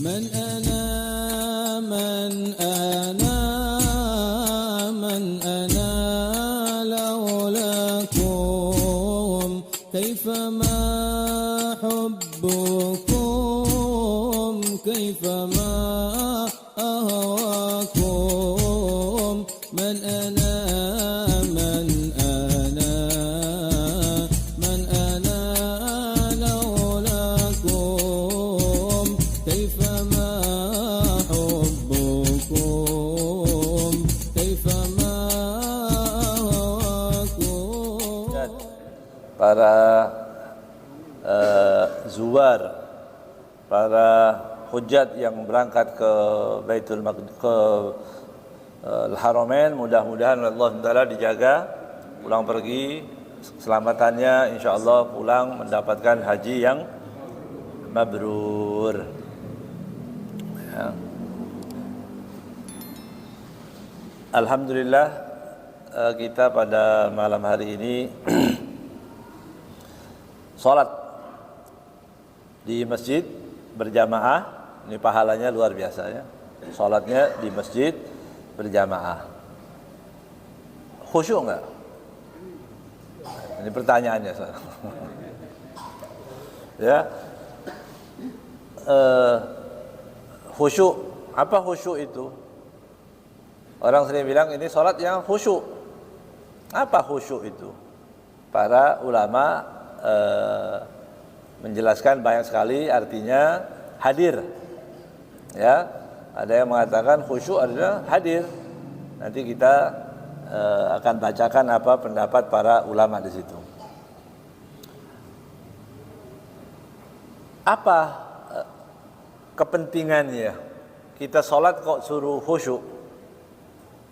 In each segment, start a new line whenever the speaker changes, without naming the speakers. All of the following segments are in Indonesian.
من أنا من أنا من أنا لولاكم كيفما حبكم كيفما أهواكم من أنا من أنا من أنا لولاكم كيفما حبكم كيفما أهواكم.
Para zuwar, para hujjat yang berangkat ke Baitul Maqdis, ke Al-Haramain, mudah-mudahan Allah Taala dijaga pulang pergi keselamatannya, insyaallah pulang mendapatkan haji yang mabrur. Ya. Alhamdulillah kita pada malam hari ini salat di masjid berjamaah, ini pahalanya luar biasa ya. Salatnya di masjid berjamaah. Khusyuk enggak? Ini pertanyaannya. Ya. Khusyuk, apa khusyuk itu? Orang sering bilang ini salat yang khusyuk. Apa khusyuk itu? Para ulama menjelaskan banyak sekali, artinya hadir. Ya, ada yang mengatakan khusyuk adalah hadir. Nanti kita akan bacakan apa pendapat para ulama di situ. Apa kepentingannya? Kita sholat kok suruh khusyuk?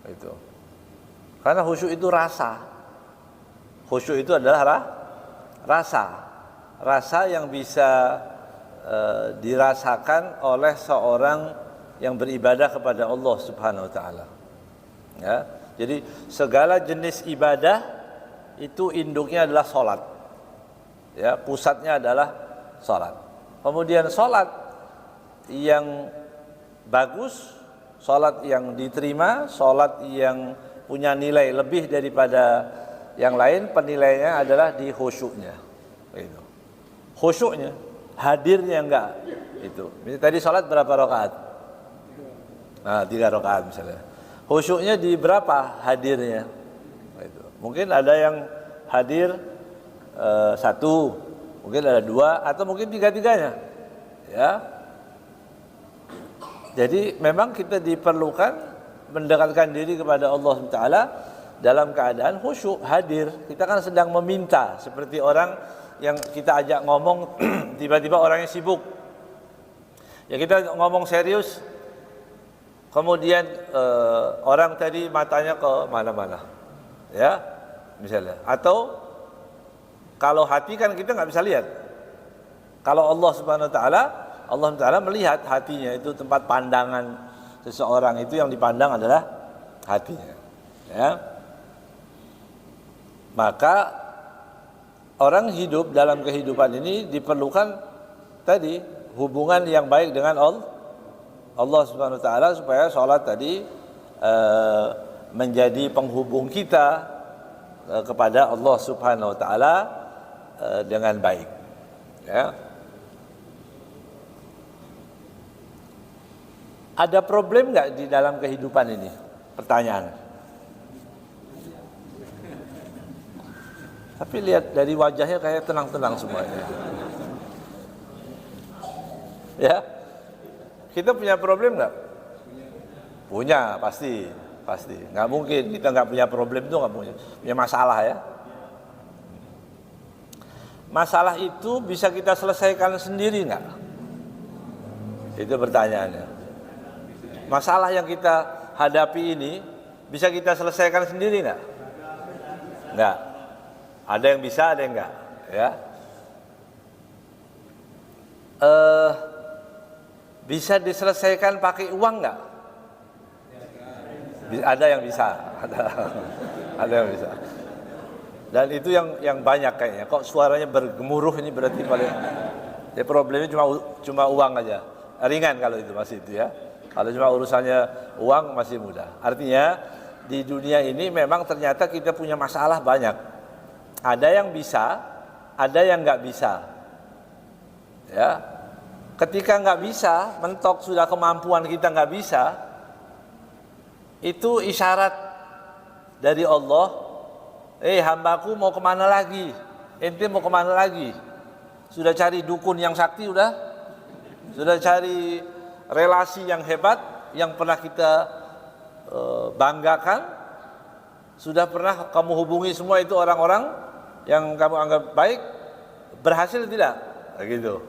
Itu. Karena khusyuk itu rasa. Khusyuk itu adalah rasa. Rasa yang bisa dirasakan oleh seorang yang beribadah kepada Allah Subhanahu wa taala. Ya. Jadi segala jenis ibadah itu induknya adalah salat. Ya, pusatnya adalah salat. Kemudian salat yang bagus, salat yang diterima, salat yang punya nilai lebih daripada yang lain, penilaiannya adalah di khusyuknya. Itu. Khusyuknya, hadirnya enggak. Itu. Tadi salat berapa rakaat? Nah, 3 rakaat misalnya. Khusyuknya di berapa hadirnya? Itu. Mungkin ada yang hadir 1, mungkin ada 2, atau mungkin 3-tiganya. Ya. Jadi memang kita diperlukan mendekatkan diri kepada Allah Taala dalam keadaan khusyuk, hadir. Kita kan sedang meminta, seperti orang yang kita ajak ngomong, tiba-tiba orangnya sibuk. Ya kita ngomong serius, kemudian orang tadi matanya ke mana-mana, ya, misalnya. Atau kalau hati kan kita nggak bisa lihat. Kalau Allah Subhanahu Wa Taala, Allah Taala melihat hatinya, itu tempat pandangan seseorang, itu yang dipandang adalah hatinya. Ya. Maka orang hidup dalam kehidupan ini diperlukan tadi hubungan yang baik dengan Allah Subhanahu wa taala, supaya salat tadi menjadi penghubung kita kepada Allah Subhanahu wa taala dengan baik. Ya. Ada problem enggak di dalam kehidupan ini? Pertanyaan. Tapi lihat dari wajahnya kayak tenang-tenang semuanya. Ya, kita punya problem nggak? Punya, pasti. Nggak mungkin kita nggak punya problem, itu nggak punya masalah ya. Masalah itu bisa kita selesaikan sendiri nggak? Itu pertanyaannya. Masalah yang kita hadapi ini bisa kita selesaikan sendiri nggak? Nggak. Ada yang bisa, ada yang enggak, ya. Bisa diselesaikan pakai uang enggak? Ada yang bisa, ada yang bisa. Dan itu yang banyak kayaknya. Kok suaranya bergemuruh ini berarti paling. Ya problemnya cuma uang aja. ringan kalau itu masih itu ya. Kalau cuma urusannya uang masih mudah. Artinya di dunia ini memang ternyata kita punya masalah banyak. Ada yang bisa, ada yang nggak bisa. Ya, ketika nggak bisa, mentok sudah kemampuan kita nggak bisa, itu isyarat dari Allah. Hambaku mau kemana lagi? Ente mau kemana lagi? Sudah cari dukun yang sakti sudah cari relasi yang hebat yang pernah kita banggakan, sudah pernah kamu hubungi semua itu orang-orang yang kamu anggap baik, berhasil tidak? Gitu.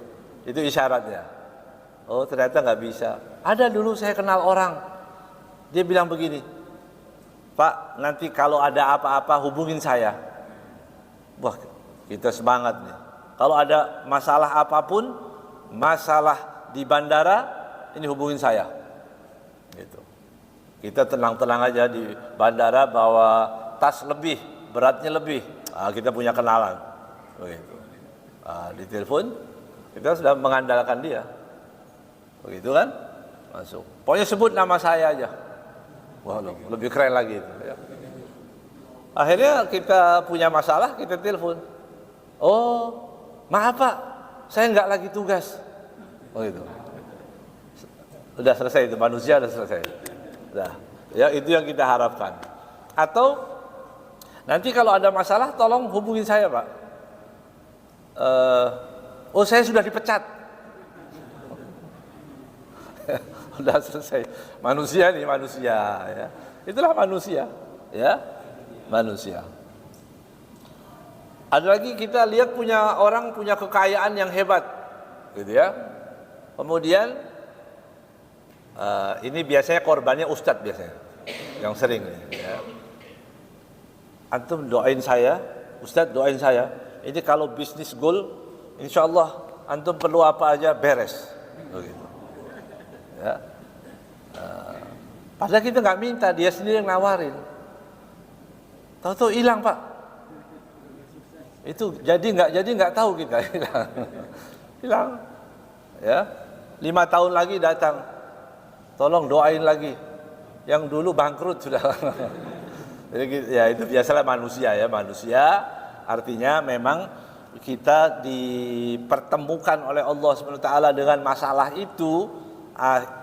Itu isyaratnya. Oh ternyata nggak bisa. Ada dulu saya kenal orang, dia bilang begini, Pak nanti kalau ada apa-apa hubungin saya. Wah kita semangat nih. Kalau ada masalah apapun, masalah di bandara, ini hubungin saya. Gitu. Kita tenang-tenang aja di bandara, bawa tas lebih, beratnya lebih. Kita punya kenalan. Begitu. Di telepon, kita sudah mengandalkan dia. Begitu kan? Masuk. Pokoknya sebut nama saya aja. Wah, lebih keren lagi itu. Ya. Akhirnya kita punya masalah, kita telepon. Oh, maaf Pak, saya nggak lagi tugas. Oh itu. Sudah selesai itu, manusia sudah selesai. Nah, ya itu yang kita harapkan. Atau nanti kalau ada masalah tolong hubungin saya Pak. Oh saya sudah dipecat. Sudah selesai. Manusia nih manusia. Ya. Itulah manusia. Ya, manusia. Ada lagi kita lihat orang punya kekayaan yang hebat, gitu ya. Kemudian ini biasanya korbannya ustadz biasanya, yang sering ya. Antum doain saya, ustadz doain saya. Ini kalau bisnis goal, insya Allah antum perlu apa aja beres. Begitu. Ya. Padahal kita nggak minta, dia sendiri yang nawarin. Tahu-tahu hilang Pak. Itu jadi nggak tahu kita hilang. Ya. 5 tahun lagi datang. Tolong doain lagi. Yang dulu bangkrut sudah. Jadi ya itu biasalah manusia ya, manusia artinya memang kita dipertemukan oleh Allah SWT dengan masalah itu,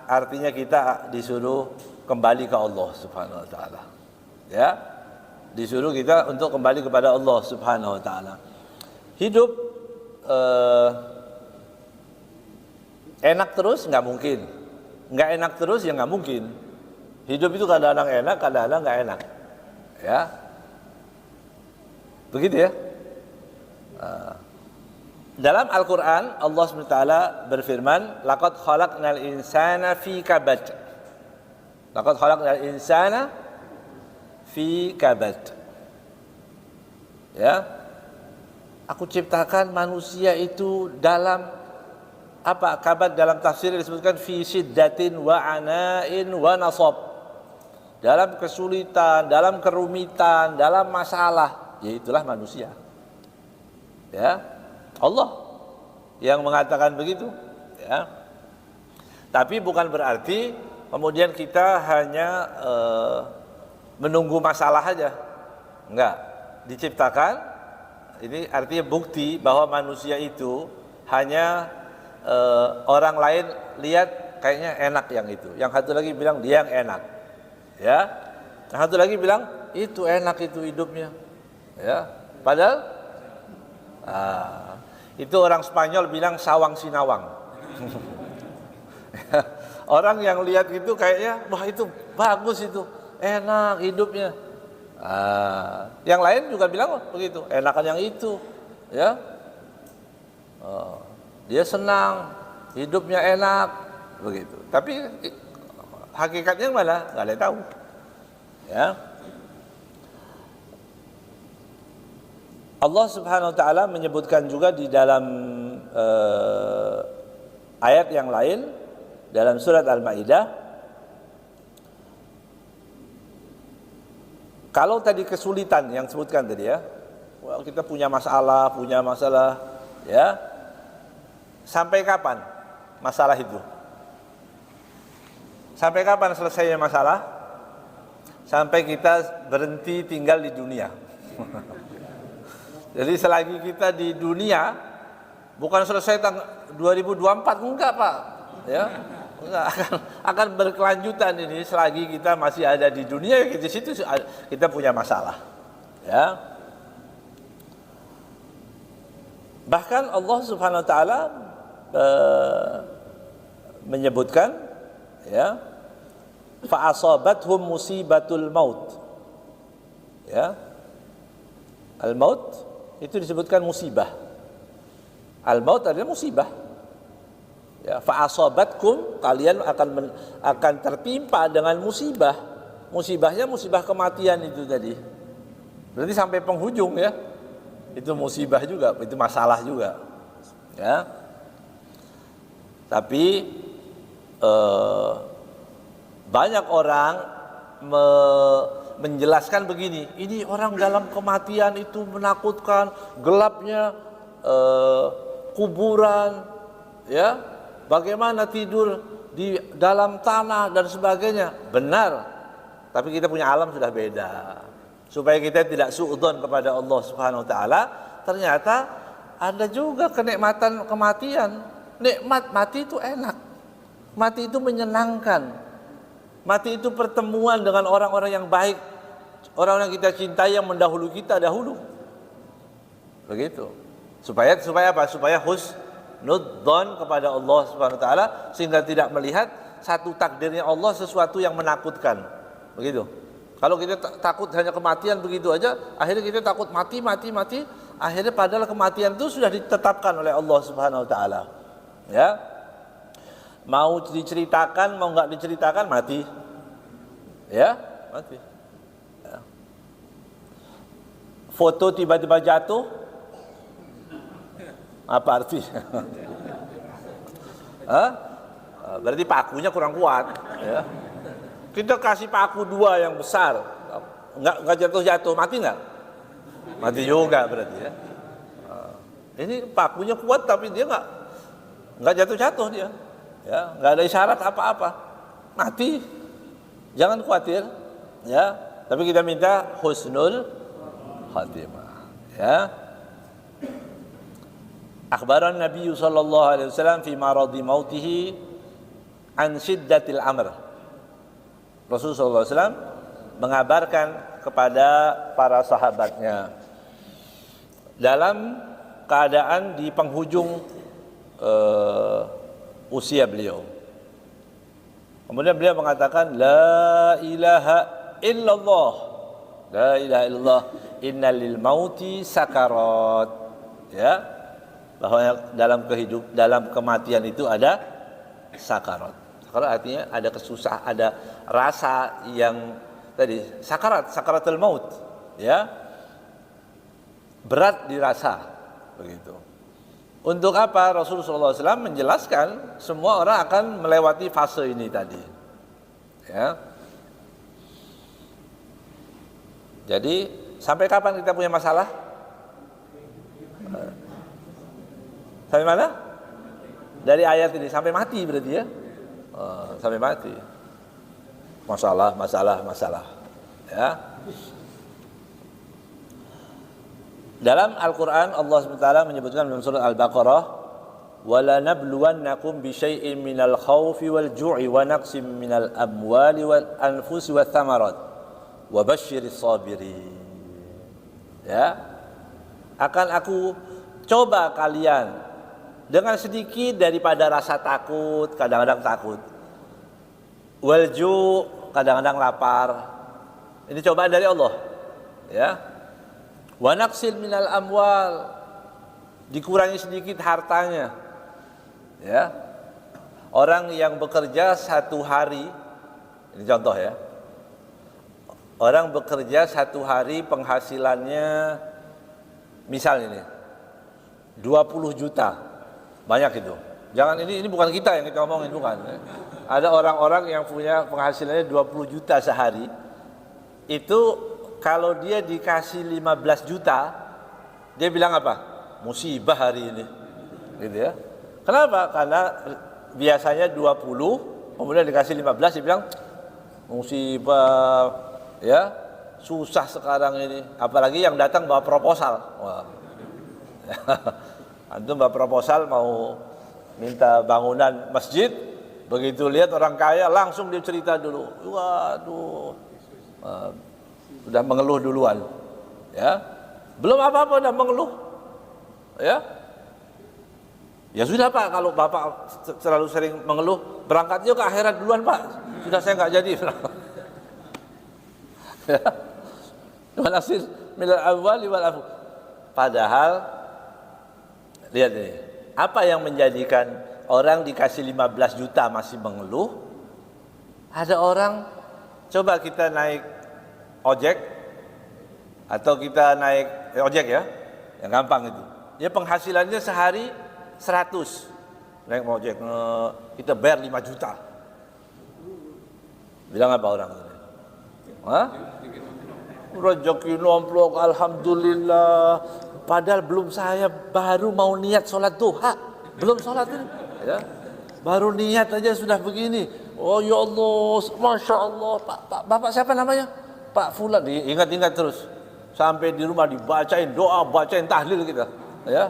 artinya kita disuruh kembali ke Allah Subhanahu wa taala. Ya. Disuruh kita untuk kembali kepada Allah Subhanahu wa taala. Hidup enak terus nggak mungkin. Nggak enak terus ya nggak mungkin. Hidup itu kadang-kadang enak, kadang-kadang nggak enak. Ya. Begitu ya. Dalam Al-Qur'an Allah SWT berfirman, laqad khalaqnal insana fi kabad. Laqad khalaqnal insana fi kabad. Ya. Aku ciptakan manusia itu dalam apa? Kabad dalam tafsir disebutkan fi syiddatin wa ana'in wa nasab. Dalam kesulitan, dalam kerumitan, dalam masalah, ya itulah manusia. Ya. Allah yang mengatakan begitu, ya. Tapi bukan berarti kemudian kita hanya menunggu masalah aja. Enggak, diciptakan ini artinya bukti bahwa manusia itu hanya orang lain lihat kayaknya enak yang itu. Yang satu lagi bilang dia yang enak. Ya. Yang satu lagi bilang itu enak itu hidupnya. Ya. Padahal itu orang Spanyol bilang sawang sinawang. Orang yang lihat itu kayaknya wah itu bagus itu, enak hidupnya. Yang lain juga bilang begitu, enakan yang itu, ya. Dia senang, hidupnya enak, begitu. Tapi hakikatnya mana? Nggak ada yang tahu, ya. Allah Subhanahu wa taala menyebutkan juga di dalam ayat yang lain dalam surat Al-Maidah, kalau tadi kesulitan yang sebutkan tadi ya, well, kita punya masalah, ya. Sampai kapan masalah itu? Sampai kapan selesainya masalah? Sampai kita berhenti tinggal di dunia. Jadi selagi kita di dunia, bukan selesai 2024, enggak Pak, ya, enggak, akan berkelanjutan ini selagi kita masih ada di dunia. Di situ kita punya masalah, ya. Bahkan Allah Subhanahu Wa Taala menyebutkan, ya, fa'asabathum musibatul maut, ya, al-maut itu disebutkan musibah. Al-maut adalah musibah. Ya, fa'asabatkum, kalian akan tertimpa dengan musibah. Musibahnya musibah kematian itu tadi. Berarti sampai penghujung, ya. Itu musibah juga, itu masalah juga. Ya. Tapi banyak orang menjelaskan begini, ini orang dalam kematian itu menakutkan, gelapnya kuburan, ya, bagaimana tidur di dalam tanah dan sebagainya. Benar, tapi kita punya alam sudah beda. Supaya kita tidak suudzon kepada Allah Subhanahu Wa Taala, ternyata ada juga kenikmatan kematian. Nikmat mati itu enak, mati itu menyenangkan. Mati itu pertemuan dengan orang-orang yang baik, orang-orang yang kita cintai, yang mendahului kita dahulu. Begitu. Supaya apa? Supaya husnudzon kepada Allah Subhanahu Wa Taala, sehingga tidak melihat satu takdirnya Allah sesuatu yang menakutkan. Begitu. Kalau kita takut hanya kematian begitu aja, akhirnya kita takut mati. Akhirnya padahal kematian itu sudah ditetapkan oleh Allah Subhanahu Wa Taala. Ya. Mau diceritakan, mau nggak diceritakan, mati. Ya, mati. Ya. Foto tiba-tiba jatuh, apa artinya? Hah? Berarti pakunya kurang kuat. Ya. Kita kasih paku 2 yang besar, nggak jatuh-jatuh, mati nggak? Mati juga berarti, ya. Ini pakunya kuat tapi dia nggak jatuh-jatuh dia. Ya, nggak ada isyarat apa-apa, mati. Jangan khawatir, ya. Tapi kita minta husnul khatimah, ya. Akhbaran Nabi sallallahu alaihi wasallam fi maradi mautihi an syiddatil amr. Rasulullah sallallahu alaihi wasallam mengabarkan kepada para sahabatnya dalam keadaan di penghujung usia beliau. Kemudian beliau mengatakan la ilaha illallah, la ilaha illallah, innalil mauti sakarat. Ya, bahwa dalam kematian itu ada sakarat. Sakarat artinya ada kesusahan, ada rasa yang tadi sakaratul maut, ya, berat dirasa, begitu. Untuk apa? Rasulullah SAW menjelaskan semua orang akan melewati fase ini tadi. Ya. Jadi sampai kapan kita punya masalah? Sampai mana? Dari ayat ini sampai mati berarti, ya. Sampai mati. Masalah. Ya. Dalam Al-Quran Allah SWT menyebutkan dalam surat Al-Baqarah, wala nabluwannakum bisyai'in minal khawfi wal ju'i wa naqsim minal amwali wal anfusi wal thamarat wa basyiris sabirin. Ya, akan aku coba kalian dengan sedikit daripada rasa takut, kadang-kadang takut, wal ju', kadang-kadang lapar. Ini cobaan dari Allah, ya. Wa naqsil minal amwal, dikurangi sedikit hartanya, ya. Orang yang bekerja 1 hari, ini contoh, ya. Orang bekerja 1 hari penghasilannya misal ini 20 juta, banyak itu. Jangan, ini bukan kita yang kita ngomongin, bukan. Ada orang-orang yang punya penghasilannya 20 juta sehari. Itu kalau dia dikasih 15 juta, dia bilang apa? Musibah hari ini. Gitu, ya. Kenapa? Karena biasanya 20 kemudian dikasih 15, dia bilang musibah, ya susah sekarang ini. Apalagi yang datang bawa proposal. Wah. Antum bawa proposal mau minta bangunan masjid, begitu lihat orang kaya langsung dia cerita dulu. Waduh, sudah mengeluh duluan, ya. Belum apa-apa udah mengeluh, ya. Ya sudah Pak, kalau Bapak terlalu sering mengeluh, berangkat yuk ke akhirat duluan Pak. Sudah saya nggak jadi. Ya. Nasir minal awwali wal afu. Padahal lihat ini, apa yang menjadikan orang dikasih 15 juta masih mengeluh? Ada orang, coba kita naik ojek atau kita naik ojek ya, yang gampang itu. Dia penghasilannya sehari 100, naik ojek, kita bayar 5 juta. Bilang apa orang itu? Hah? Rezeki nomplok, alhamdulillah. Padahal belum, saya baru mau niat sholat duha, belum sholat ini, ya. Baru niat aja sudah begini. Oh ya Allah, masya Allah. Bapak siapa namanya? Pak Fulan. Ingat-ingat terus. Sampai di rumah dibacain doa, bacain tahlil kita, ya.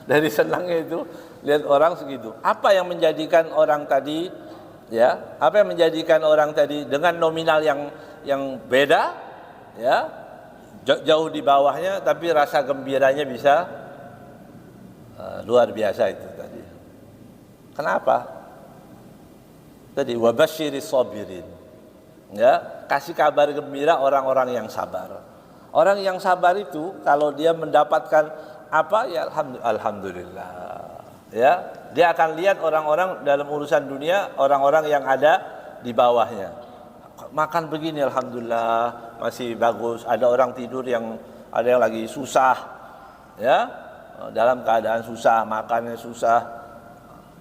Dari senangnya itu lihat orang segitu. Apa yang menjadikan orang tadi, ya? Apa yang menjadikan orang tadi dengan nominal yang beda, ya, jauh di bawahnya, tapi rasa gembiranya bisa luar biasa itu tadi. Kenapa? Tadi wabasyiris sabirin, ya, kasih kabar gembira orang-orang yang sabar. Orang yang sabar itu kalau dia mendapatkan apa, ya alhamdulillah, ya, dia akan lihat orang-orang dalam urusan dunia, orang-orang yang ada di bawahnya. Makan begini alhamdulillah masih bagus. Ada orang tidur yang ada yang lagi susah, ya, dalam keadaan susah, makannya susah.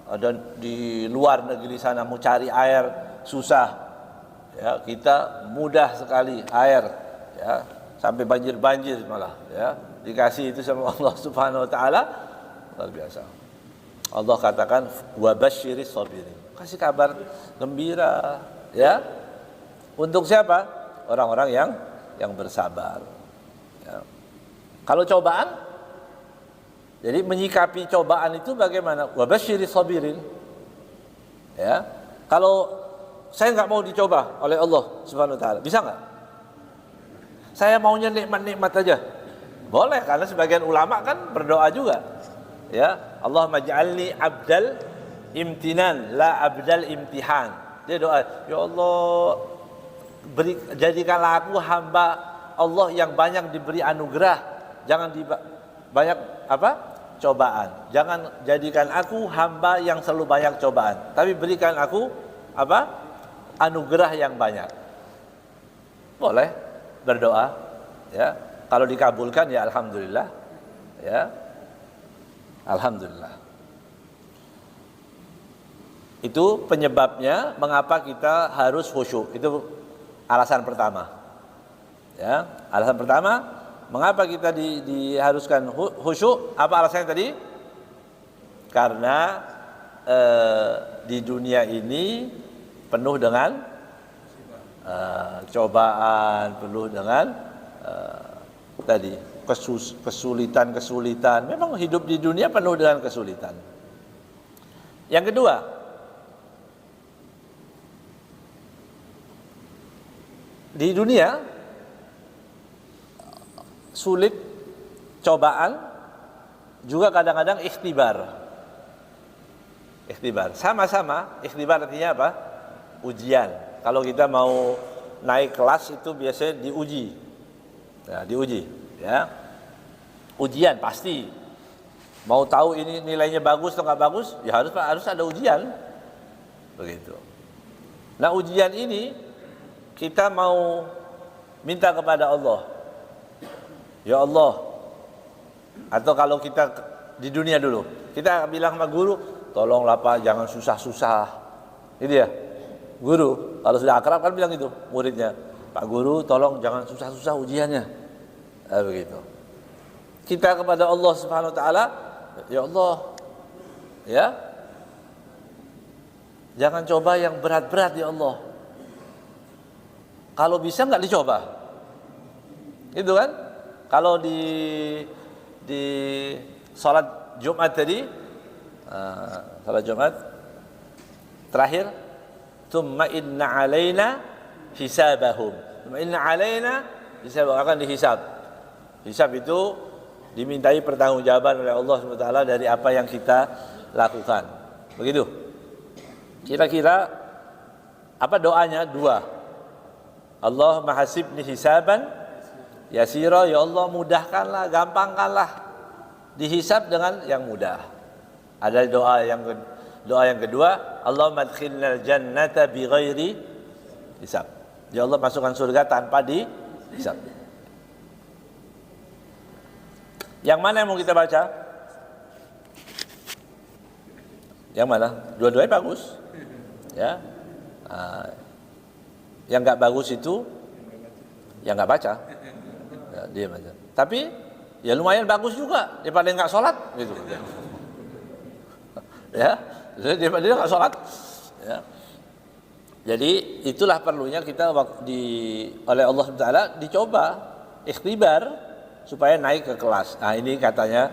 Ada di luar negeri sana mau cari air susah, ya, kita mudah sekali air, ya, sampai banjir malah, ya, dikasih itu sama Allah Subhanahu wa taala, luar biasa. Allah katakan wabasyiris sabirin, kasih kabar gembira, ya. Untuk siapa? Orang-orang yang bersabar, ya. Kalau cobaan, jadi menyikapi cobaan itu bagaimana? Wabasyiris sabirin, ya. Kalau saya nggak mau dicoba oleh Allah Subhanahu wa taala, bisa nggak? Saya maunya nikmat-nikmat aja. Boleh, karena sebagian ulama kan berdoa juga, ya. Allahumma ja'alni abdal imtinan la abdal imtihan. Dia doa, ya Allah, jadikanlah aku hamba Allah yang banyak diberi anugerah, jangan banyak apa? Cobaan. Jangan jadikan aku hamba yang selalu banyak cobaan, tapi berikan aku apa? Anugerah yang banyak. Boleh berdoa, ya. Kalau dikabulkan ya alhamdulillah, ya. Alhamdulillah. Itu penyebabnya mengapa kita harus khusyuk. Itu alasan pertama. Ya, alasan pertama mengapa kita diharuskan khusyuk? Apa alasannya tadi? Karena di dunia ini penuh dengan cobaan, penuh dengan tadi kesulitan. Memang hidup di dunia penuh dengan kesulitan. Yang kedua, di dunia sulit, cobaan, juga kadang-kadang ikhtibar. Sama-sama, ikhtibar artinya apa? Ujian. Kalau kita mau naik kelas itu biasanya diuji. Ya, diuji, ya. Ujian pasti. Mau tahu ini nilainya bagus atau nggak bagus, ya harus ada ujian. Begitu. Nah, ujian ini kita mau minta kepada Allah. Ya Allah. Atau kalau kita di dunia dulu, kita bilang sama guru, tolonglah Pak, jangan susah-susah. Itu ya. Guru, kalau sudah akrab kan bilang gitu, muridnya. Pak Guru, tolong jangan susah-susah ujiannya. Begitu. Kita kepada Allah Subhanahu wa taala, ya Allah, ya. Jangan coba yang berat-berat ya Allah. Kalau bisa nggak dicoba. Itu kan? Kalau di salat Jumat tadi, salat Jumat terakhir, tsumma inna alaina hisabahum. Tsumma inna alaina hisabahum, akan dihisab. Hisab itu dimintai pertanggungjawaban oleh Allah SWT dari apa yang kita lakukan. Begitu. Kira-kira apa doanya? Dua. Allahumma hasibni hisaban yasira, ya Allah mudahkanlah, gampangkanlah dihisab dengan yang mudah. Ada doa yang kedua, Allahumma adkhilnal jannata bighairi hisab. Ya Allah masukkan surga tanpa dihisab. Yang mana yang mau kita baca? Yang mana? Dua-duanya bagus. Ya. Yang nggak bagus itu yang nggak baca. Ya, dia baca. Tapi ya lumayan bagus juga daripada nggak sholat gitu. Ya, daripada nggak sholat. Ya. Jadi itulah perlunya kita oleh Allah Taala dicoba, ikhtibar supaya naik ke kelas. Nah ini katanya,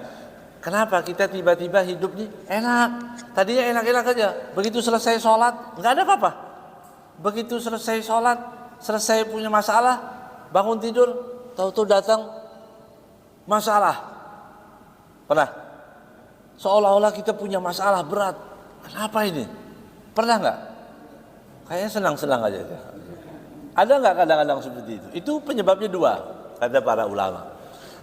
kenapa kita tiba-tiba hidup nih enak? Tadinya enak-enak aja. Begitu selesai sholat nggak ada apa-apa. Begitu selesai sholat, selesai punya masalah, bangun tidur, tahu-tahu datang masalah. Pernah? Seolah-olah kita punya masalah berat. Kenapa ini? Pernah nggak? Kayaknya senang-senang aja. Ada nggak kadang-kadang seperti itu? Itu penyebabnya dua, kata para ulama.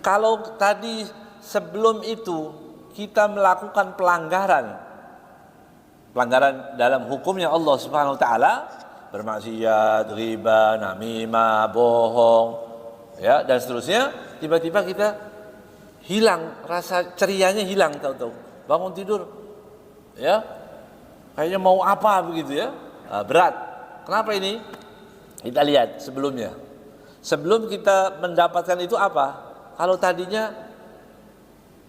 Kalau tadi sebelum itu kita melakukan pelanggaran dalam hukumnya Allah Subhanahu Wa Taala, bermaksiat, riba, namimah, bohong, ya dan seterusnya, tiba-tiba kita hilang, rasa cerianya hilang, tahu-tahu bangun tidur, ya kayaknya mau apa begitu ya, berat. Kenapa ini? Kita lihat sebelumnya. Sebelum kita mendapatkan itu apa? Kalau tadinya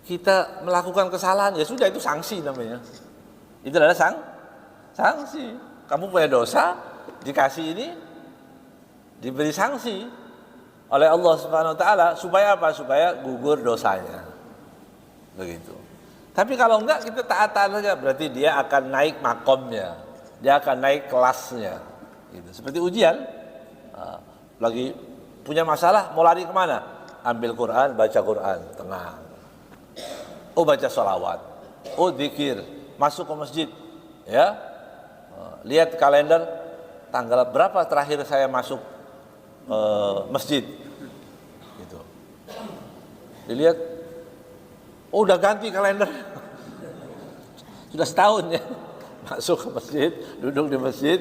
kita melakukan kesalahan, ya sudah itu sanksi namanya. Itu adalah sanksi. Kamu punya dosa, dikasih ini, diberi sanksi oleh Allah Subhanahu Wa Taala supaya apa? Supaya gugur dosanya. Begitu. Tapi kalau enggak kita taat-taat saja, berarti dia akan naik makomnya, dia akan naik kelasnya. Gitu. Seperti ujian, lagi punya masalah, mau lari kemana? Ambil Quran, baca Quran, tenang. Oh baca sholawat, oh zikir, masuk ke masjid, ya. Lihat kalender, tanggal berapa terakhir saya masuk masjid, gitu. Dilihat, oh udah ganti kalender, sudah setahun ya. Masuk ke masjid, duduk di masjid,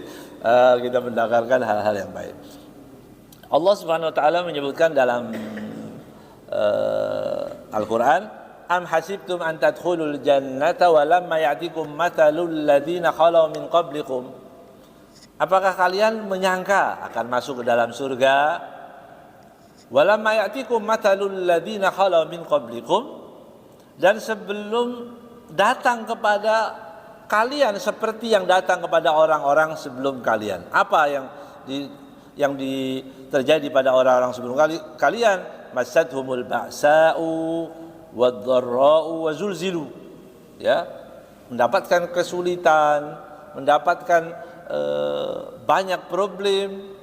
kita mendengarkan hal-hal yang baik. Allah Subhanahu Wa Taala menyebutkan dalam Al-Quran, am hasibtum an tadkhulul jannata wa lamma ya'tikum mathalul ladzina khalau min qablikum. Apakah kalian menyangka akan masuk ke dalam surga? Wa lamma ya'tikum mathalul ladzina khalau min qablikum, dan sebelum datang kepada kalian seperti yang datang kepada orang-orang sebelum kalian. Apa yang terjadi pada orang-orang sebelum kalian? Masadhumul ba'sa'u wad-dharra'u wa zulzilu, ya, mendapatkan kesulitan, mendapatkan banyak problem,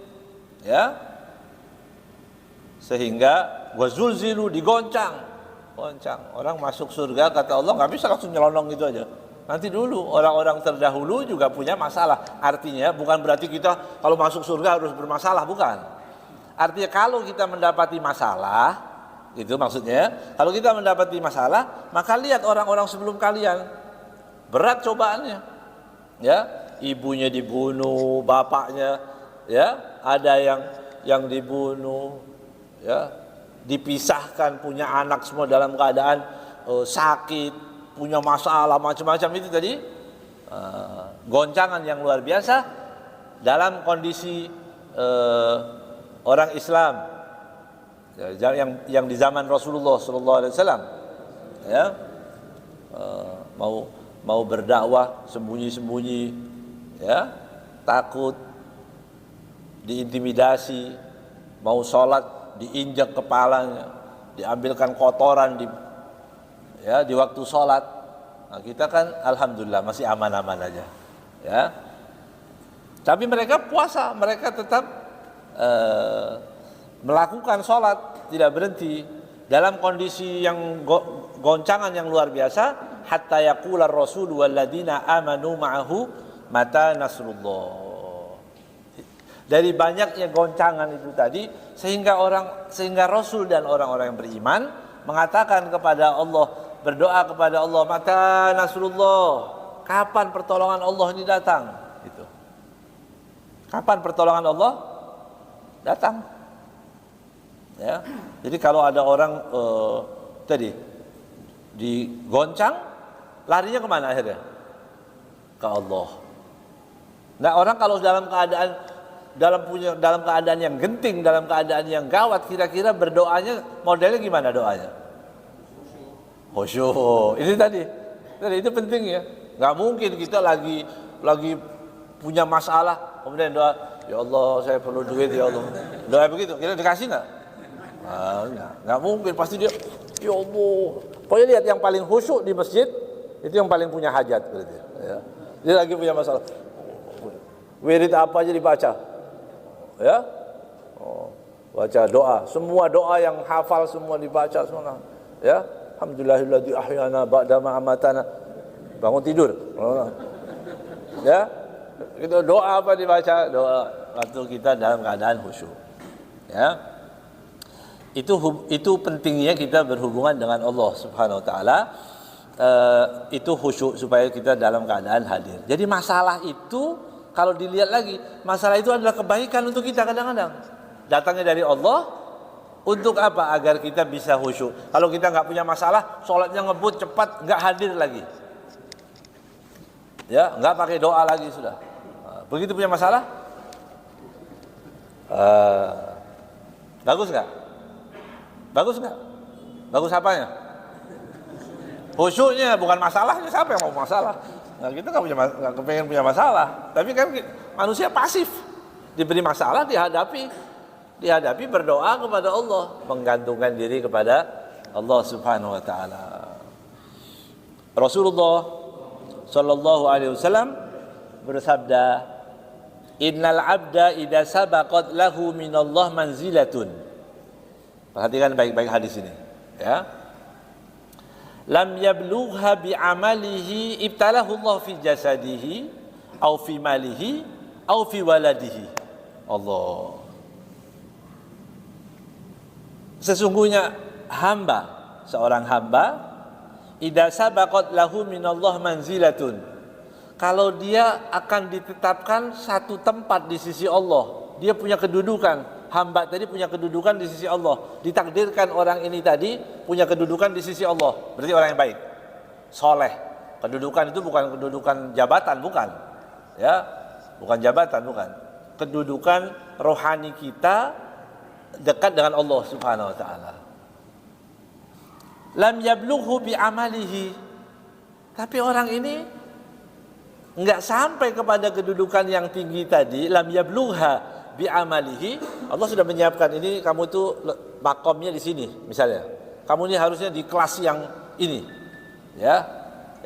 ya, sehingga wa zulzilu, digoncang. Orang masuk surga kata Allah nggak bisa langsung nyelonong gitu aja. Nanti dulu orang-orang terdahulu juga punya masalah. Artinya bukan berarti kita kalau masuk surga harus bermasalah, bukan. Artinya kalau kita mendapati masalah, itu maksudnya, kalau kita mendapati masalah, maka lihat orang-orang sebelum kalian, berat cobaannya, ya, ibunya dibunuh, bapaknya, ya, ada yang dibunuh, ya, dipisahkan, punya anak semua dalam keadaan sakit, punya masalah macam-macam itu tadi, goncangan yang luar biasa dalam kondisi orang Islam, yang di zaman Rasulullah SAW, ya, mau berdakwah sembunyi-sembunyi, ya, takut, diintimidasi, mau sholat diinjak kepalanya, diambilkan kotoran di waktu sholat. Nah, kita kan alhamdulillah masih aman-aman aja, ya. Tapi mereka puasa, mereka tetap melakukan sholat, tidak berhenti dalam kondisi yang goncangan yang luar biasa. Hatta yaqular rasul walladzina amanu ma'ahu mata nasrullah. Dari banyaknya goncangan itu tadi, sehingga Rasul dan orang-orang yang beriman mengatakan kepada Allah, berdoa kepada Allah, mata nasrullah, kapan pertolongan Allah ini datang? Gitu. Kapan pertolongan Allah datang? Ya. Jadi kalau ada orang tadi digoncang, larinya kemana akhirnya? Ke Allah. Nah, orang kalau dalam keadaan yang genting, dalam keadaan yang gawat, kira-kira berdoanya modelnya gimana doanya? Khusyuk. Ini tadi itu penting ya. Nggak mungkin kita lagi punya masalah kemudian doa, ya Allah saya perlu duit ya Allah. Doa begitu, kira dikasih nggak? Nggak mungkin, pasti dia, ya Allah. Pokoknya lihat yang paling khusyuk di masjid itu yang paling punya hajat berarti. Ya. Dia lagi punya masalah. Wirid apa aja dibaca. Ya, baca doa, semua doa yang hafal semua dibaca semua. Ya, alhamdulillahilladzi ahyana ba'da ma amatana. Bangun tidur. Ya, itu doa apa dibaca? Doa waktu kita dalam keadaan khusyuk. Ya, itu pentingnya kita berhubungan dengan Allah Subhanahu Wa Taala. Itu khusyuk supaya kita dalam keadaan hadir. Jadi masalah itu, kalau dilihat lagi, masalah itu adalah kebaikan untuk kita kadang-kadang. Datangnya dari Allah, untuk apa? Agar kita bisa khusyuk. Kalau kita nggak punya masalah, sholatnya ngebut cepat, nggak hadir lagi. Ya, nggak pakai doa lagi sudah. Begitu punya masalah, bagus nggak? Bagus nggak? Bagus apanya? Khusyuknya, bukan masalahnya. Siapa yang mau masalah? Nah, kita nggak kepengen punya masalah, tapi kan manusia pasif, diberi masalah dihadapi berdoa kepada Allah, menggantungkan diri kepada Allah Subhanahu Wa Taala. Rasulullah Sallallahu Alaihi Wasallam bersabda, Innal abda idza sabaqat lahu minallah manzilatun. Perhatikan baik-baik hadis ini, ya. Lam yablugha bi amalihi ibtalahu Allah fi jasadihi au fi malihi au fi waladihi. Allah. Sesungguhnya seorang hamba idza sabaqat lahu minallah manzilatun. Kalau dia akan ditetapkan satu tempat di sisi Allah, dia punya kedudukan. Hamba tadi punya kedudukan di sisi Allah. Ditakdirkan orang ini tadi punya kedudukan di sisi Allah. Berarti orang yang baik, soleh. Kedudukan itu bukan kedudukan jabatan, bukan. Ya, bukan jabatan, bukan. Kedudukan rohani kita dekat dengan Allah Subhanahu Wa Taala. Lam yablughu bi amalihi. Tapi orang ini enggak sampai kepada kedudukan yang tinggi tadi. Lam yablugha bi amalihi. Allah sudah menyiapkan ini, kamu tuh makomnya di sini misalnya. Kamu ini harusnya di kelas yang ini. Ya,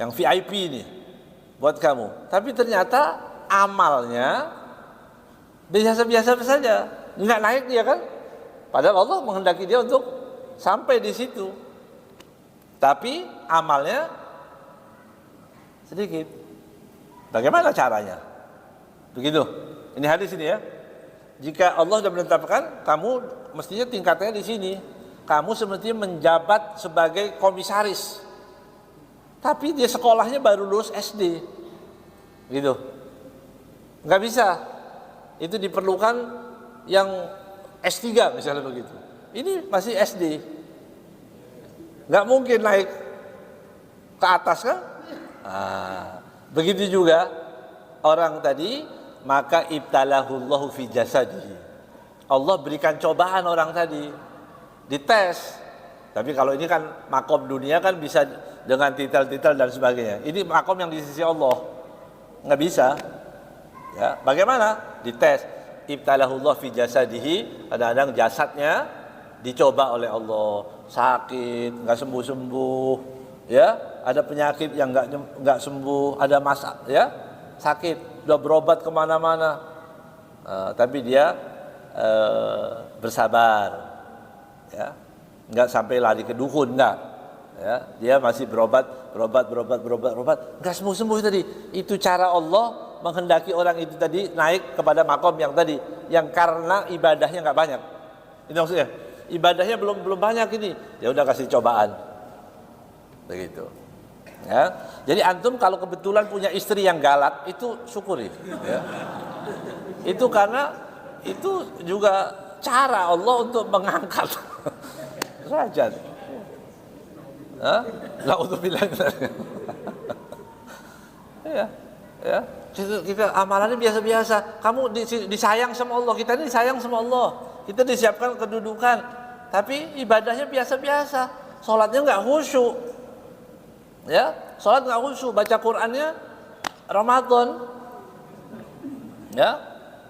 yang VIP ini buat kamu. Tapi ternyata amalnya biasa-biasa saja. Enggak naik dia kan? Padahal Allah menghendaki dia untuk sampai di situ. Tapi amalnya sedikit. Bagaimana caranya? Begitu. Ini hadis ini ya. Jika Allah sudah menetapkan kamu mestinya tingkatnya di sini, kamu semestinya menjabat sebagai komisaris. Tapi dia sekolahnya baru lulus SD, gitu. Nggak bisa. Itu diperlukan yang S3 misalnya begitu. Ini masih SD. Nggak mungkin naik ke atas kan? Begitu juga orang tadi. Maka ibtalahullahu fi jasadihi. Allah berikan cobaan orang tadi, dites. Tapi kalau ini kan makom dunia kan bisa dengan titel-titel dan sebagainya. Ini makom yang di sisi Allah, nggak bisa. Ya, bagaimana? Dites. Ibtalahullah fi jasadihi, kadang-kadang jasadnya dicoba oleh Allah, sakit, nggak sembuh-sembuh, ya, ada penyakit yang nggak sembuh, ada masalah, ya, sakit, udah berobat kemana-mana, tapi dia bersabar, ya, nggak sampai lari ke dukun, nggak, ya, dia masih berobat, nggak sembuh-sembuh tadi. Itu cara Allah menghendaki orang itu tadi naik kepada makom yang tadi, yang karena ibadahnya nggak banyak. Itu maksudnya, ibadahnya belum banyak ini, ya udah kasih cobaan, begitu. Ya, jadi antum kalau kebetulan punya istri yang galak, itu syukuri. Ya. Itu karena itu juga cara Allah untuk mengangkat derajat. Na'udzubillah. Ya, ya. Kita amalannya biasa-biasa. Kamu disayang sama Allah, kita ini disayang sama Allah. Kita disiapkan kedudukan, tapi ibadahnya biasa-biasa. Salatnya nggak khusyuk. Ya, salat nggak khusyuk, baca Qur'annya Ramadan. Ya.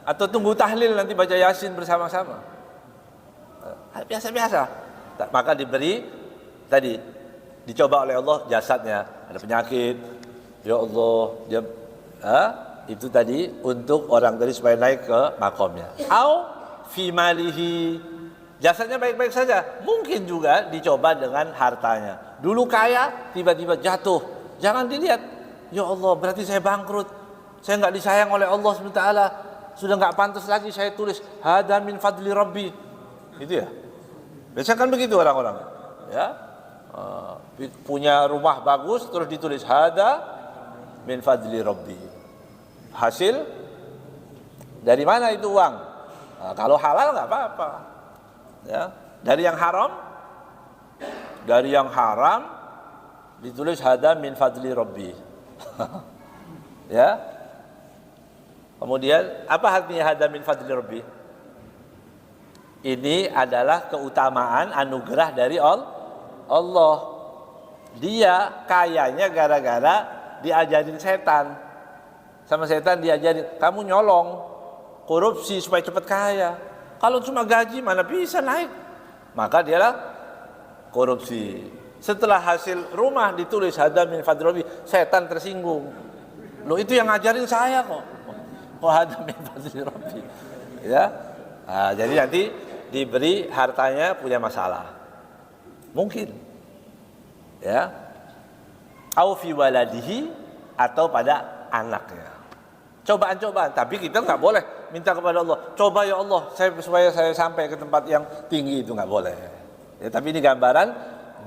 Atau tunggu tahlil nanti baca Yasin bersama-sama. Biasa-biasa. Maka diberi tadi, dicoba oleh Allah jasadnya, ada penyakit. Ya Allah, dia itu tadi untuk orang tadi supaya naik ke makomnya. Au fi malihi, jasadnya baik-baik saja, mungkin juga dicoba dengan hartanya. Dulu kaya, tiba-tiba jatuh, jangan dilihat, ya Allah berarti saya bangkrut, saya nggak disayang oleh Allah SWT, sudah nggak pantas lagi saya tulis hada min fadli rabbi, itu ya. Biasanya kan begitu orang-orang, ya, punya rumah bagus terus ditulis hada min fadli rabbi. Hasil dari mana itu uang? Nah, kalau halal nggak apa-apa. Ya, dari yang haram ditulis hada min fadli rabbi. Ya. Kemudian apa artinya hada min fadli rabbi? Ini adalah keutamaan anugerah dari Allah. Dia kayanya gara-gara diajarin setan. Sama setan diajarin, kamu nyolong, korupsi supaya cepat kaya. Kalau cuma gaji mana bisa naik? Maka dialah korupsi. Setelah hasil rumah ditulis hada min fadli, setan tersinggung. Loh itu yang ngajarin saya kok. Kok hada min fadli rabbi. Ya. Nah, jadi nanti diberi hartanya punya masalah. Mungkin. Ya. Au fi waladihi, atau pada anaknya. Cobaan-cobaan, tapi kita nggak boleh minta kepada Allah, coba ya Allah, supaya saya sampai ke tempat yang tinggi, itu nggak boleh. Ya, tapi ini gambaran,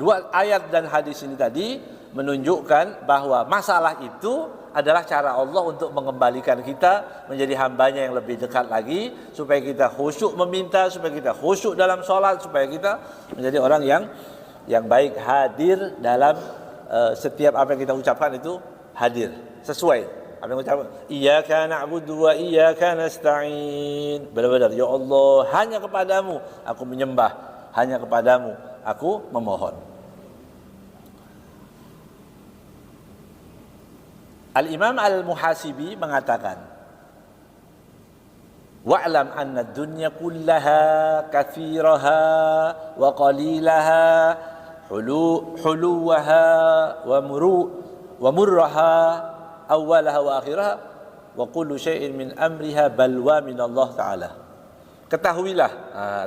dua ayat dan hadis ini tadi menunjukkan bahwa masalah itu adalah cara Allah untuk mengembalikan kita menjadi hambanya yang lebih dekat lagi, supaya kita khusyuk meminta, supaya kita khusyuk dalam sholat, supaya kita menjadi orang yang baik, hadir dalam setiap apa yang kita ucapkan itu hadir, sesuai. Apa yang ucapkan? Iyyaka na'budu wa iyyaka nasta'in. Benar-benar, ya Allah, hanya kepadamu aku menyembah, hanya kepadamu aku memohon. Al-Imam Al-Muhasibi mengatakan, wa'lam anna ad-dunya kullaha kathiraha wa qalilaha huluwaha wa murraha awalaha wa akhiraha wa kullu syai'in min amriha balwa min Allah Ta'ala. Ketahuilah,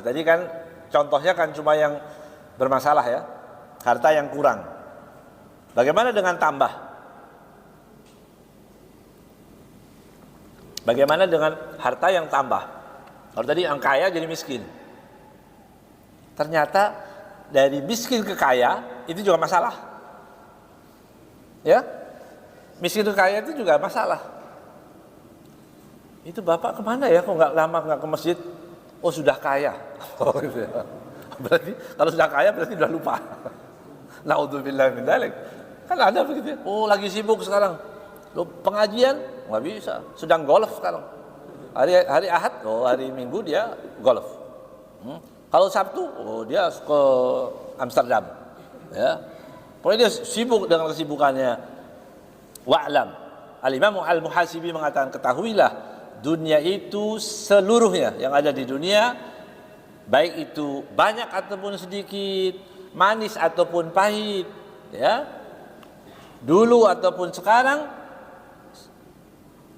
tadi kan contohnya kan cuma yang bermasalah ya, harta yang kurang. Bagaimana dengan tambah? Bagaimana dengan harta yang tambah? Kalau tadi yang kaya jadi miskin, ternyata dari miskin ke kaya itu juga masalah. Ya, miskin ke kaya itu juga masalah. Itu bapak kemana ya? Kok nggak ke masjid? Oh sudah kaya. Oh, gitu ya. Berarti kalau sudah kaya berarti sudah lupa. Na'udzubillah min dzalik. Kan ada begitu ya. Oh lagi sibuk sekarang. Loh, pengajian nggak bisa. Sedang golf sekarang. Hari Ahad, hari Minggu dia golf. Kalau Sabtu, dia ke Amsterdam. Ya. Pokoknya dia sibuk dengan kesibukannya. Wa'lam. Al-Imam Al-Muhasibi mengatakan, ketahuilah dunia itu seluruhnya yang ada di dunia, baik itu banyak ataupun sedikit, manis ataupun pahit, ya, dulu ataupun sekarang,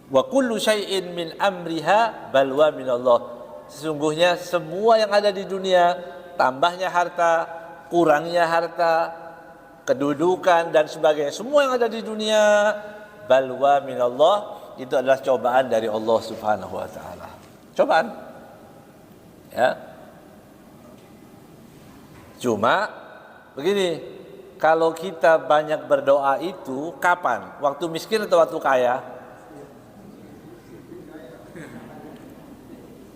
wa kullu syai'in min amriha balwa minallah. Sesungguhnya semua yang ada di dunia, tambahnya harta, kurangnya harta, kedudukan dan sebagainya, semua yang ada di dunia balwa minallah, itu adalah cobaan dari Allah Subhanahu wa taala. Cobaan. Ya. Cuma begini, kalau kita banyak berdoa itu kapan? Waktu miskin atau waktu kaya?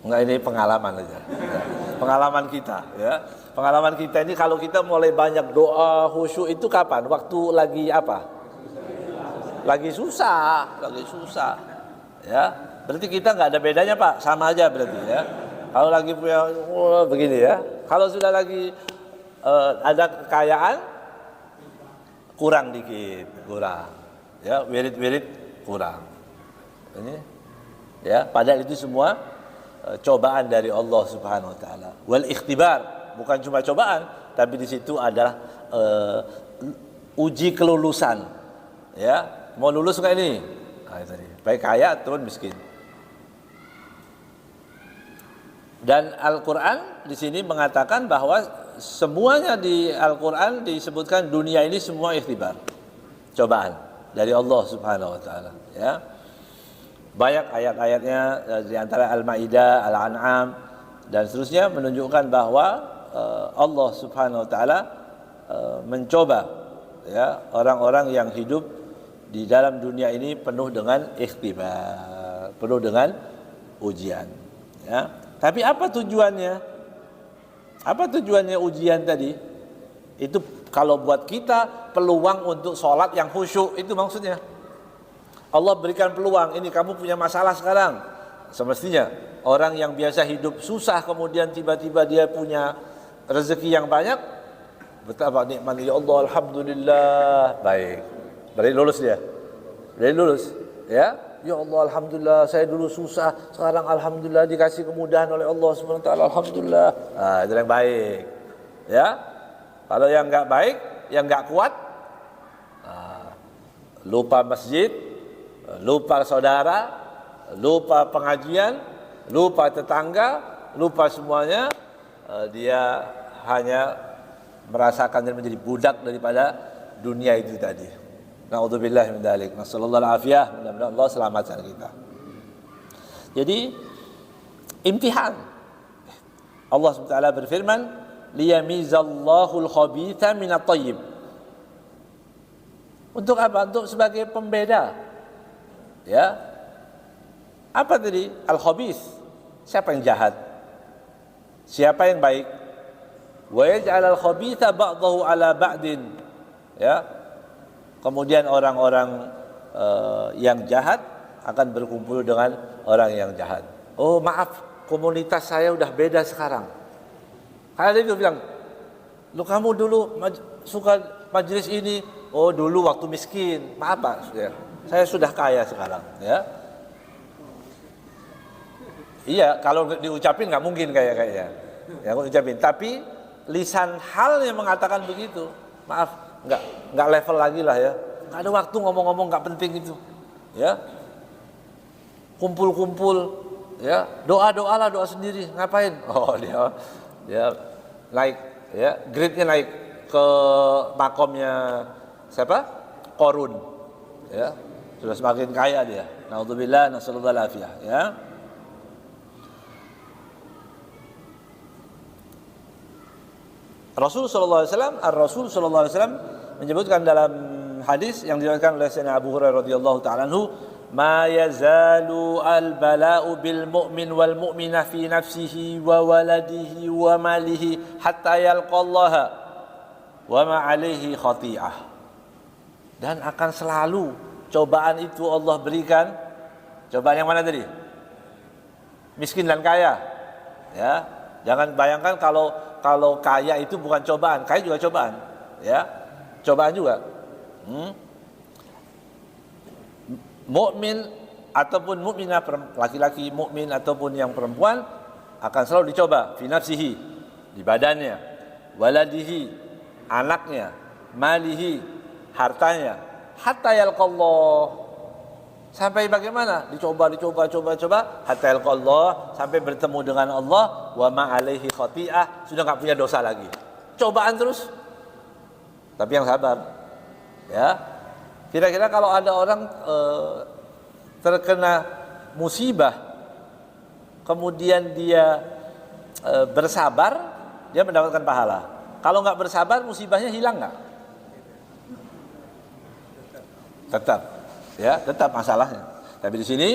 Enggak, ini pengalaman aja. Pengalaman kita, ya. Pengalaman kita ini kalau kita mulai banyak doa khusyuk itu kapan? Waktu lagi apa? Lagi susah. Ya. Berarti kita enggak ada bedanya, Pak. Sama aja berarti, ya. Kalau lagi punya begini, ya. Kalau sudah lagi ada kekayaan, kurang dikit, kurang. Ya, wirid-wirid kurang. Ini, ya, padahal itu semua cobaan dari Allah Subhanahu wa taala. Wal ikhtibar, bukan cuma cobaan, tapi di situ adalah uji kelulusan. Ya, mau lulus enggak ini? Nah, tadi. Baik kaya ataupun miskin. Dan Al-Qur'an di sini mengatakan bahwa semuanya di Al-Qur'an disebutkan dunia ini semua ikhtibar. Cobaan dari Allah Subhanahu wa taala, ya. Banyak ayat-ayatnya di antara Al-Maidah, Al-An'am dan seterusnya menunjukkan bahwa Allah Subhanahu wa taala mencoba, ya, orang-orang yang hidup di dalam dunia ini penuh dengan ikhtibar, penuh dengan ujian, ya. Tapi apa tujuannya? Apa tujuannya ujian tadi? Itu kalau buat kita peluang untuk sholat yang khusyuk, itu maksudnya. Allah berikan peluang, ini kamu punya masalah sekarang. Semestinya orang yang biasa hidup susah kemudian tiba-tiba dia punya rezeki yang banyak, betapa nikmatnya, ya Allah, alhamdulillah, baik. Berarti lulus dia. Berarti lulus, ya. Ya Allah, alhamdulillah, saya dulu susah, sekarang alhamdulillah dikasih kemudahan oleh Allah Subhanahu wa taala, alhamdulillah. Nah, itu yang baik. Ya. Kalau yang enggak baik, yang enggak kuat, lupa masjid, lupa saudara, lupa pengajian, lupa tetangga, lupa semuanya, dia hanya merasakan dan menjadi budak daripada dunia itu tadi. Na'udzubillah min dzalik. Nasallallahu alafiyah, mudah-mudahan Allah selamatkan kita. Jadi imtihan. Allah SWT berfirman, liyamizallahu al-khabitha minat thayyib. Untuk apa? Untuk sebagai pembeda. Ya. Apa tadi? Al-khabith. Siapa yang jahat? Siapa yang baik? Wa yaj'al al-khabitha ba'dahu ala ba'din. Ya. Kemudian orang-orang yang jahat akan berkumpul dengan orang yang jahat. Oh, maaf, komunitas saya udah beda sekarang. Karena dia bilang, lu kamu dulu suka majelis ini, oh dulu waktu miskin. Maaf Pak, saya sudah kaya sekarang, ya. Iya, kalau diucapin nggak mungkin kayaknya. Ya, aku ucapin. Tapi lisan hal yang mengatakan begitu. Maaf, nggak level lagi lah, ya. Nggak ada waktu ngomong-ngomong nggak penting itu, ya. Kumpul-kumpul, ya. Doa-doa lah, doa sendiri. Ngapain? Oh, dia naik, ya. Grade-nya naik ke makomnya siapa? Qarun, ya. Sudah semakin kaya dia. Na'udzubillah, nasallallahu alaihi, ya. Rasul sallallahu alaihi wasallam, Ar-Rasul sallallahu alaihi wasallam menyebutkan dalam hadis yang diriwayatkan oleh Sayyidina Abu Hurairah radhiyallahu ta'ala anhu, ma yazalu al-bala'u bil mu'min wal mu'minah fi nafsihi wa waladihi wa malihi hatta yalqallaha wa ma 'alaihi khati'ah. Dan akan selalu cobaan itu Allah berikan. Cobaan yang mana tadi? Miskin dan kaya. Ya, jangan bayangkan kalau kaya itu bukan cobaan, kaya juga cobaan, ya, cobaan juga. Mukmin ataupun mukminah, laki-laki mukmin ataupun yang perempuan, akan selalu dicoba fi nafsihi, di badannya, waladihi, anaknya, malihi, hartanya, hatta yalqallah. Sampai bagaimana? Dicoba, hatta yalqallah, sampai bertemu dengan Allah, wa ma alaihi khati'ah, sudah enggak punya dosa lagi. Cobaan terus. Tapi yang sabar. Ya. Kira-kira kalau ada orang terkena musibah, kemudian dia bersabar, dia mendapatkan pahala. Kalau enggak bersabar, musibahnya hilang enggak? Tetap, ya, tetap masalahnya. Tapi di sini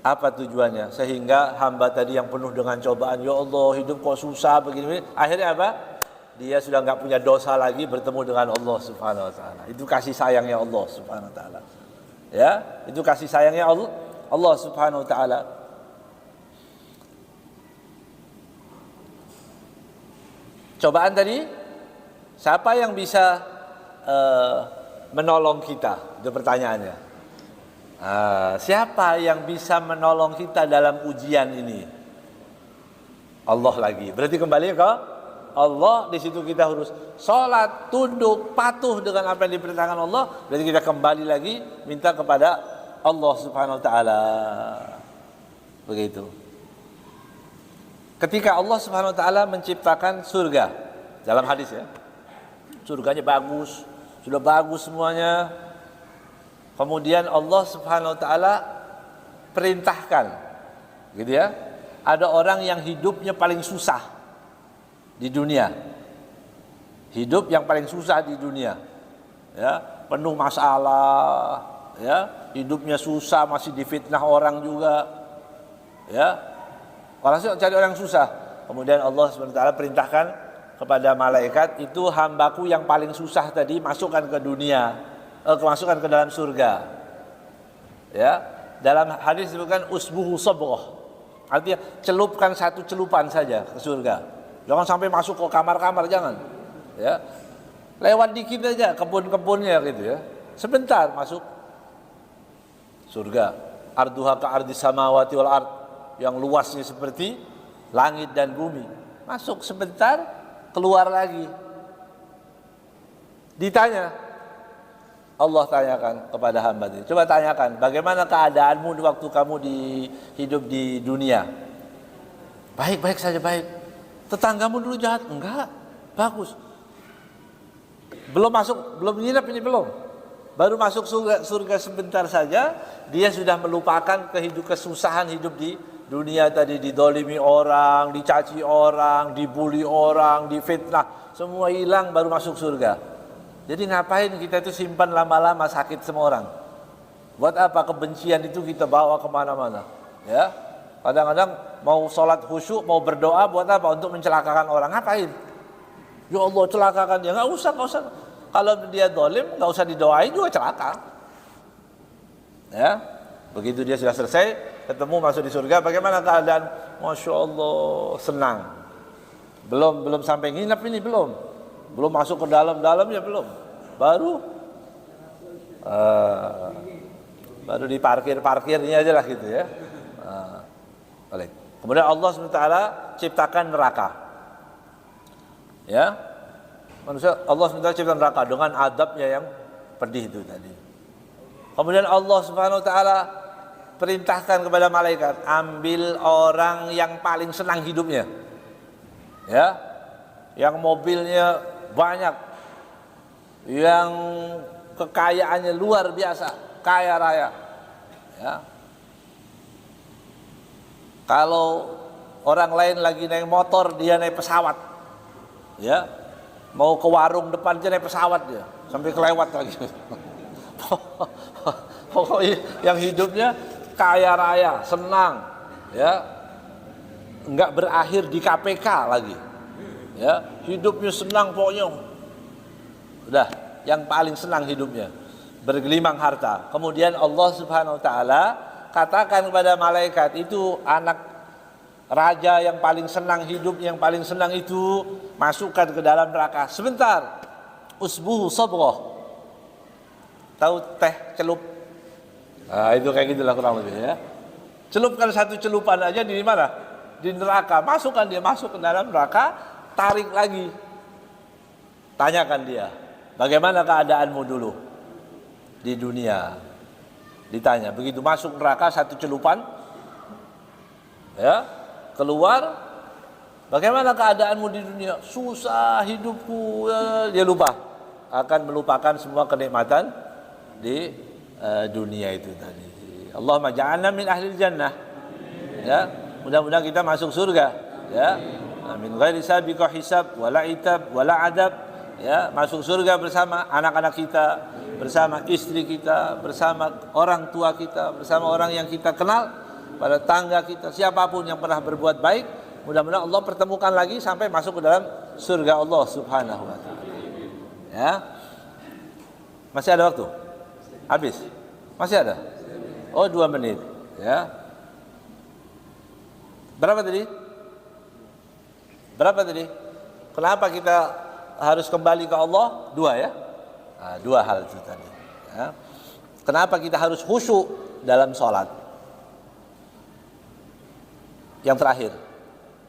apa tujuannya? Sehingga hamba tadi yang penuh dengan cobaan, ya Allah, hidup kok susah begini. Akhirnya apa? Dia sudah enggak punya dosa lagi, bertemu dengan Allah Subhanahu wa taala. Itu kasih sayangnya Allah Subhanahu wa taala. Ya, itu kasih sayangnya Allah Subhanahu wa taala. Cobaan tadi, siapa yang bisa menolong kita? Itu pertanyaannya. Siapa yang bisa menolong kita dalam ujian ini? Allah lagi. Berarti kembali ke Allah. Di situ kita harus sholat, tunduk, patuh dengan apa yang diperintahkan Allah. Berarti kita kembali lagi minta kepada Allah Subhanahu wa taala. Begitu. Ketika Allah Subhanahu wa taala menciptakan surga, dalam hadis ya. Surganya bagus, sudah bagus semuanya. Kemudian Allah Subhanahu wa taala perintahkan, gitu ya. Ada orang yang hidupnya paling susah di dunia. Hidup yang paling susah di dunia. Ya, penuh masalah, ya, hidupnya susah, masih difitnah orang juga. Ya. Walhasil cari orang susah. Kemudian Allah Subhanahu wa taala perintahkan kepada malaikat, itu hambaku yang paling susah tadi masukkan ke dunia, masukkan ke dalam surga. Ya, dalam hadis disebutkan usbuhu sabghah. Artinya celupkan satu celupan saja ke surga. Jangan sampai masuk ke kamar-kamar, jangan. Ya. Lewat dikit aja kebun-kebunnya gitu ya. Sebentar masuk surga. Arduha ka ardis samawati wal ard, yang luasnya seperti langit dan bumi. Masuk sebentar, keluar lagi. Ditanya, Allah tanyakan kepada hamba ini, coba tanyakan, bagaimana keadaanmu waktu kamu hidup di dunia? Baik-baik saja, baik. Tetanggamu dulu jahat? Enggak, bagus. Belum masuk, belum nginep ini belum. Baru masuk surga sebentar saja, dia sudah melupakan kesusahan hidup di dunia tadi, didolimi orang, dicaci orang, dibully orang, difitnah, semua hilang baru masuk surga. Jadi ngapain kita itu simpan lama-lama sakit semua orang? Buat apa kebencian itu kita bawa kemana-mana? Ya, kadang-kadang mau sholat khusyuk, mau berdoa, buat apa? Untuk mencelakakan orang. Ngapain? Ya Allah, celakakan dia. Nggak usah. Kalau dia dolim, nggak usah didoain juga celaka. Ya, begitu dia sudah selesai, ketemu masuk di surga, bagaimana keadaan? Masya Allah, senang. Belum sampai nginep ini, belum masuk ke dalamnya belum. Baru di parkirnya aja lah gitu ya. Baik. Kemudian Allah SWT ciptakan neraka. Ya, manusia, Allah SWT ciptakan neraka dengan adabnya yang pedih itu tadi. Kemudian Allah Subhanahu Wa Taala perintahkan kepada malaikat, ambil orang yang paling senang hidupnya, ya, yang mobilnya banyak, yang kekayaannya luar biasa, kaya raya, ya. Kalau orang lain lagi naik motor, dia naik pesawat, ya, mau ke warung depan dia naik pesawat dia, sampai kelewat lagi. Pokoknya yang hidupnya kaya raya, senang, ya, enggak berakhir di KPK lagi, ya, hidupnya senang pokoknya, udah, yang paling senang hidupnya, bergelimang harta. Kemudian Allah Subhanahu Wa Taala katakan kepada malaikat, itu anak raja yang paling senang hidup, yang paling senang itu masukkan ke dalam neraka. Sebentar, usbuhu sabghah, tahu teh celup, Nah, itu kayak gitulah kurang lebih ya. Celupkan satu celupan aja di mana? Di neraka. Masukkan dia masuk ke dalam neraka, tarik lagi. Tanyakan dia, bagaimana keadaanmu dulu di dunia? Ditanya, begitu masuk neraka satu celupan, ya, keluar, bagaimana keadaanmu di dunia? Susah hidupku, ya, dia lupa, akan melupakan semua kenikmatan di dunia itu tadi. Allahumma ja'alna min ahli jannah. Ya, mudah-mudahan kita masuk surga, ya. Min ghairi sabiqah hisab wala itab wala adab. Ya, masuk surga bersama anak-anak kita, bersama istri kita, bersama orang tua kita, bersama orang yang kita kenal, pada tangga kita, siapapun yang pernah berbuat baik, mudah-mudahan Allah pertemukan lagi sampai masuk ke dalam surga Allah Subhanahu wa taala. Ya. Masih ada waktu? Habis? Masih ada? Oh, 2 menit, ya. Berapa tadi? Berapa tadi? Kenapa kita harus kembali ke Allah? 2 ya. Nah, 2 hal itu tadi. Ya. Kenapa kita harus khusyuk dalam sholat? Yang terakhir,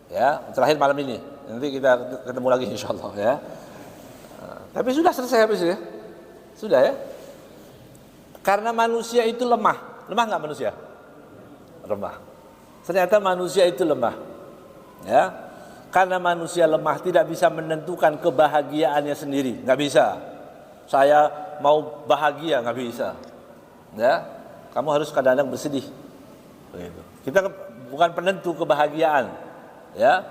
ya, terakhir malam ini. Nanti kita ketemu lagi insya Allah ya. Nah, tapi sudah selesai habis ya. Sudah ya. Karena manusia itu lemah. Lemah nggak manusia? Lemah. Ternyata manusia itu lemah. Ya. Karena manusia lemah tidak bisa menentukan kebahagiaannya sendiri, nggak bisa. Saya mau bahagia nggak bisa. Ya, kamu harus kadang-kadang bersedih. Begitu. Kita bukan penentu kebahagiaan. Ya,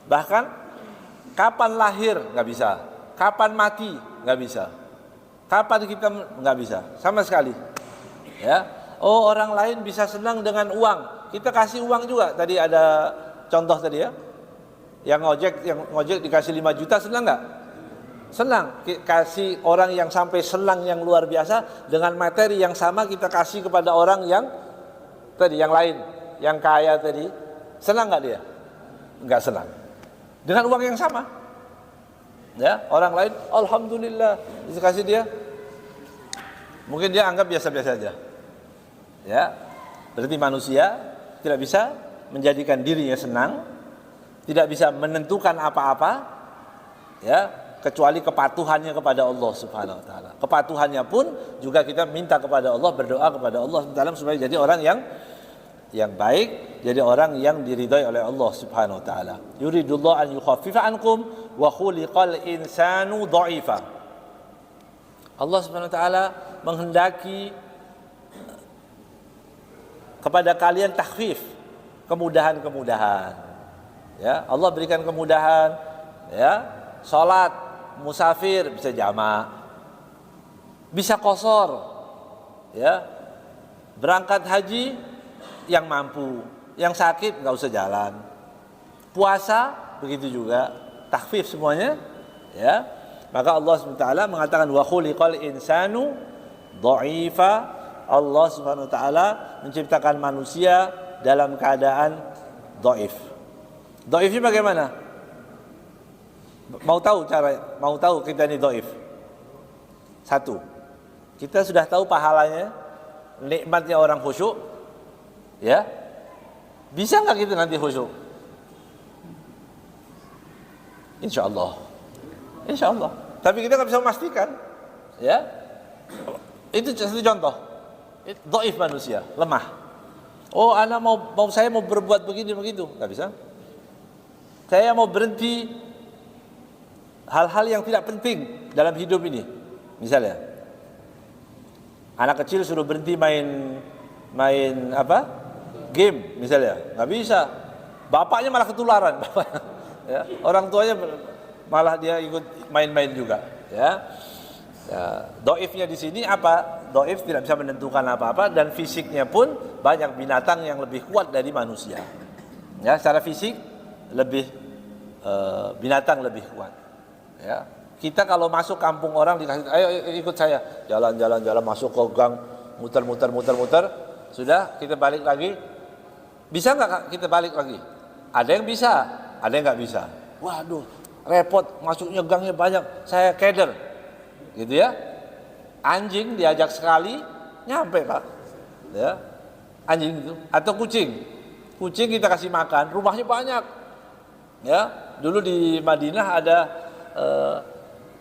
bahkan kapan lahir nggak bisa, kapan mati nggak bisa, kapan kita nggak bisa, sama sekali. Ya, oh orang lain bisa senang dengan uang, kita kasih uang juga. Tadi ada contoh tadi ya. Yang ngojek dikasih 5 juta senang nggak? Senang. Kasih orang yang sampai senang yang luar biasa dengan materi yang sama kita kasih kepada orang yang tadi yang lain, yang kaya tadi, senang nggak dia? Nggak senang. Dengan uang yang sama, ya orang lain, alhamdulillah dikasih dia, mungkin dia anggap biasa-biasa aja. Ya, berarti manusia tidak bisa menjadikan dirinya senang. Tidak bisa menentukan apa-apa, ya, kecuali kepatuhannya kepada Allah Subhanahu wa taala. Kepatuhannya pun juga kita minta kepada Allah, berdoa kepada Allah Subhanahu wa taala supaya jadi orang yang baik, jadi orang yang diridhai oleh Allah Subhanahu wa taala. Yuridullahu an yukhaffifa ankum wa khuliqal insanu dha'ifa. Allah Subhanahu wa taala menghendaki kepada kalian takhfif, kemudahan-kemudahan. Ya, Allah berikan kemudahan, ya, sholat, musafir bisa jamak, bisa qashar, ya, berangkat haji yang mampu, yang sakit nggak usah jalan, puasa begitu juga, takhfif semuanya, ya. Maka Allah SWT mengatakan wa khuliqal insanu dha'ifa. Allah SWT menciptakan manusia dalam keadaan dhaif. Dhaifnya bagaimana? Mau tahu kita ini dhaif? 1, kita sudah tahu pahalanya, nikmatnya orang khusyuk, ya. Bisa nggak kita nanti khusyuk? Insya Allah. Tapi kita nggak bisa memastikan, ya. Itu satu contoh. Dhaif manusia, lemah. Oh, anak saya mau berbuat begini begitu, nggak bisa. Saya mau berhenti hal-hal yang tidak penting dalam hidup ini. Misalnya, anak kecil suruh berhenti main apa? Game misalnya, nggak bisa. Bapaknya malah ketularan, ya. Orang tuanya malah dia ikut main-main juga, ya. Ya, dhaifnya di sini apa? Dhaif tidak bisa menentukan apa-apa dan fisiknya pun banyak binatang yang lebih kuat dari manusia. Ya, secara fisik lebih binatang lebih kuat. Ya, kita kalau masuk kampung orang dikasih, ayo ikut saya, jalan masuk ke gang, muter, sudah kita balik lagi. Bisa nggak kita balik lagi? Ada yang bisa, ada yang nggak bisa. Waduh, repot, masuknya gangnya banyak, saya keder, gitu ya. Anjing diajak sekali, nyampe Pak. ya, anjing itu atau kucing. Kucing kita kasih makan, rumahnya banyak. Ya, dulu di Madinah ada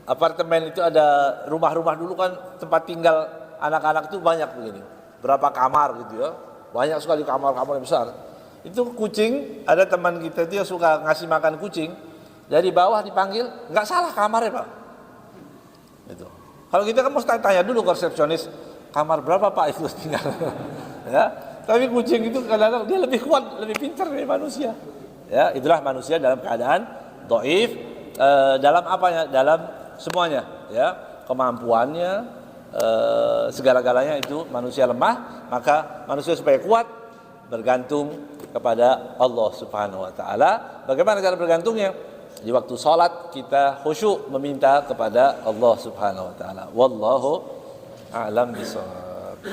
apartemen itu, ada rumah-rumah dulu kan tempat tinggal anak-anak itu banyak begini. Berapa kamar gitu ya. Banyak sekali kamar-kamar yang besar. Itu kucing, ada teman kita dia suka ngasih makan kucing. Dari bawah dipanggil, nggak salah kamarnya, Pak. Gitu. Kalau kita kan mesti tanya dulu ke resepsionis, kamar berapa Pak itu tinggal. Ya, tapi kucing itu kadang-kadang dia lebih kuat, lebih pintar dari manusia. Ya, itulah manusia dalam keadaan dhaif, dalam apanya? Dalam semuanya, ya. Kemampuannya, segala-galanya itu manusia lemah, maka manusia supaya kuat bergantung kepada Allah Subhanahu wa taala. Bagaimana cara bergantungnya? Di waktu salat kita khusyuk meminta kepada Allah Subhanahu wa taala. Wallahu a'lam bishawab.